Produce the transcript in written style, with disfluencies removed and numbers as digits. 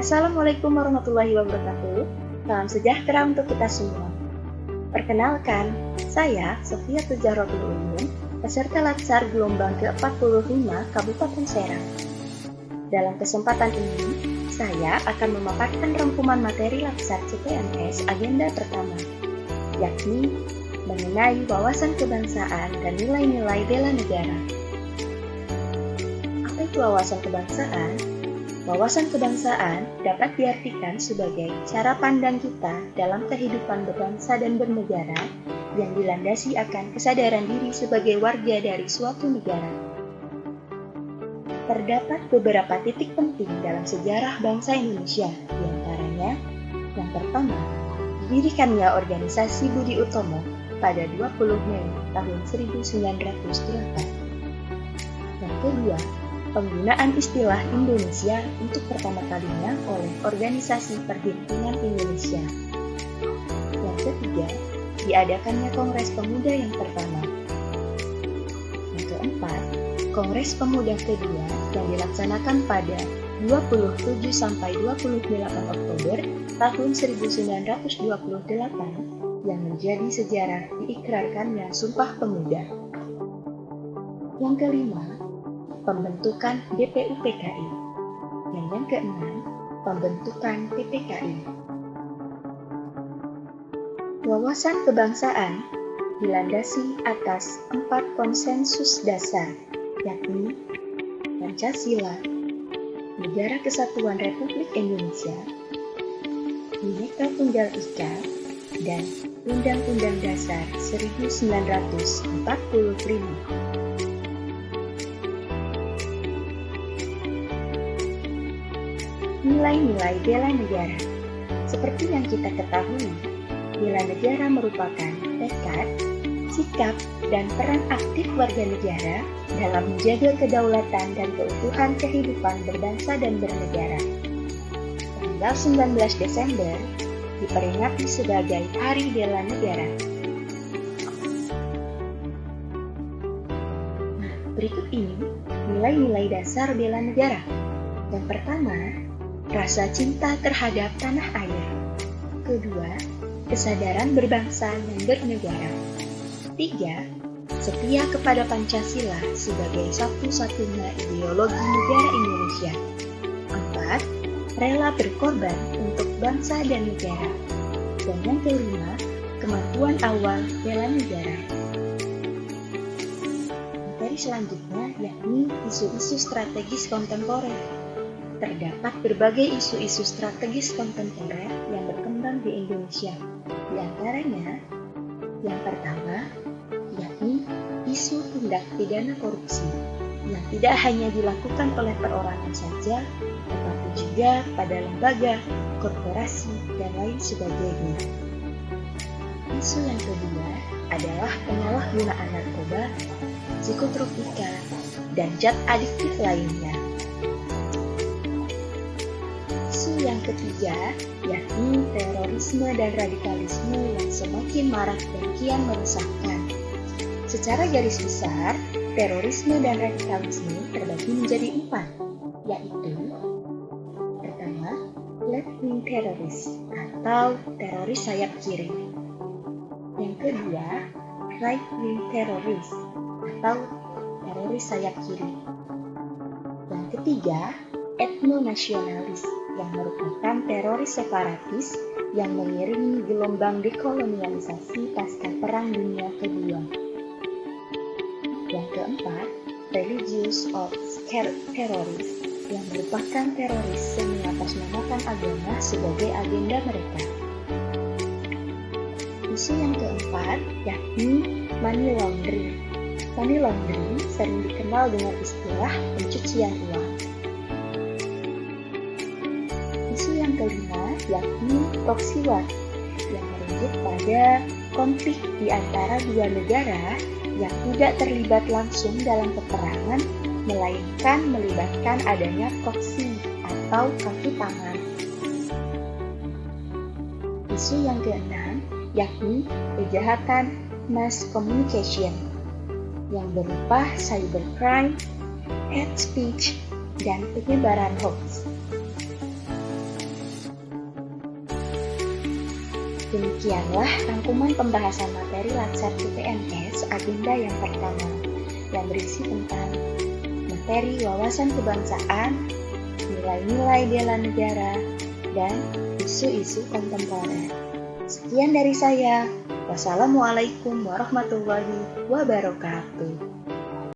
Assalamualaikum warahmatullahi wabarakatuh. Salam sejahtera untuk kita semua. Perkenalkan, saya Sofia Tujarotul Ulum, peserta Latsar gelombang ke-45 Kabupaten Serang. Dalam kesempatan ini, saya akan memaparkan rangkuman materi Latsar CPNS agenda pertama, yakni mengenai wawasan kebangsaan dan nilai-nilai bela negara. Apa itu wawasan kebangsaan? Wawasan kebangsaan dapat diartikan sebagai cara pandang kita dalam kehidupan berbangsa dan bernegara yang dilandasi akan kesadaran diri sebagai warga dari suatu negara. Terdapat beberapa titik penting dalam sejarah bangsa Indonesia, di antaranya yang pertama, didirikannya organisasi Budi Utomo pada 20 Mei tahun 1908. Yang kedua, penggunaan istilah Indonesia untuk pertama kalinya oleh Organisasi Perhimpunan Indonesia. Yang ketiga, diadakannya Kongres Pemuda yang pertama. Yang keempat, Kongres Pemuda kedua yang dilaksanakan pada 27 sampai 28 Oktober tahun 1928 yang menjadi sejarah diikrarkannya Sumpah Pemuda. Yang kelima, pembentukan BPUPKI, dan yang keenam, pembentukan PPKI. Wawasan kebangsaan dilandasi atas 4 konsensus dasar, yakni Pancasila, Negara Kesatuan Republik Indonesia, Bhinneka Tunggal Ika, dan Undang-Undang Dasar 1945. Nilai-nilai bela negara. Seperti yang kita ketahui, bela negara merupakan tekad, sikap, dan peran aktif warga negara dalam menjaga kedaulatan dan keutuhan kehidupan berbangsa dan bernegara. Tanggal 19 Desember diperingati sebagai Hari Bela Negara. Nah, berikut ini nilai-nilai dasar bela negara. Yang pertama, rasa cinta terhadap tanah air. Kedua, kesadaran berbangsa dan bernegara. Tiga, setia kepada Pancasila sebagai satu-satunya ideologi negara Indonesia. Empat, rela berkorban untuk bangsa dan negara. Dan yang kelima, kemampuan awal bela negara. Materi selanjutnya yakni isu-isu strategis kontemporer. Terdapat berbagai isu-isu strategis kontemporer yang berkembang di Indonesia. Di antaranya, yang pertama, yakni isu tindak pidana korupsi yang tidak hanya dilakukan oleh perorangan saja, tetapi juga pada lembaga, korporasi, dan lain sebagainya. Isu yang kedua adalah penyalahgunaan narkoba, psikotropika, dan zat adiktif lainnya. Yang ketiga, yakni terorisme dan radikalisme yang semakin marak dan kian meresahkan. Secara garis besar, terorisme dan radikalisme terbagi menjadi 4, yaitu pertama, left-wing teroris atau teroris sayap kiri. Yang kedua, right-wing teroris atau teroris sayap kiri. Yang ketiga, etnonasionalis yang merupakan teroris separatis yang mengiringi gelombang dekolonialisasi pasca Perang Dunia Kedua. Yang keempat, religious terroris yang merupakan teroris yang mengatasnamakan agama sebagai agenda mereka. Isu yang keempat yakni money laundering. Money laundering sering dikenal dengan istilah pencucian uang. Isu yang kelima yakni proxy war yang merujuk pada konflik di antara dua negara yang tidak terlibat langsung dalam peperangan, melainkan melibatkan adanya proxy atau kaki tangan. Isu yang keenam yakni kejahatan mass communication yang berupa cybercrime, hate speech, dan penyebaran hoax. Demikianlah rangkuman pembahasan materi Latsar CPNS agenda yang pertama, yang berisi tentang materi wawasan kebangsaan, nilai-nilai bela negara, dan isu-isu kontemporer. Sekian dari saya. Wassalamualaikum warahmatullahi wabarakatuh.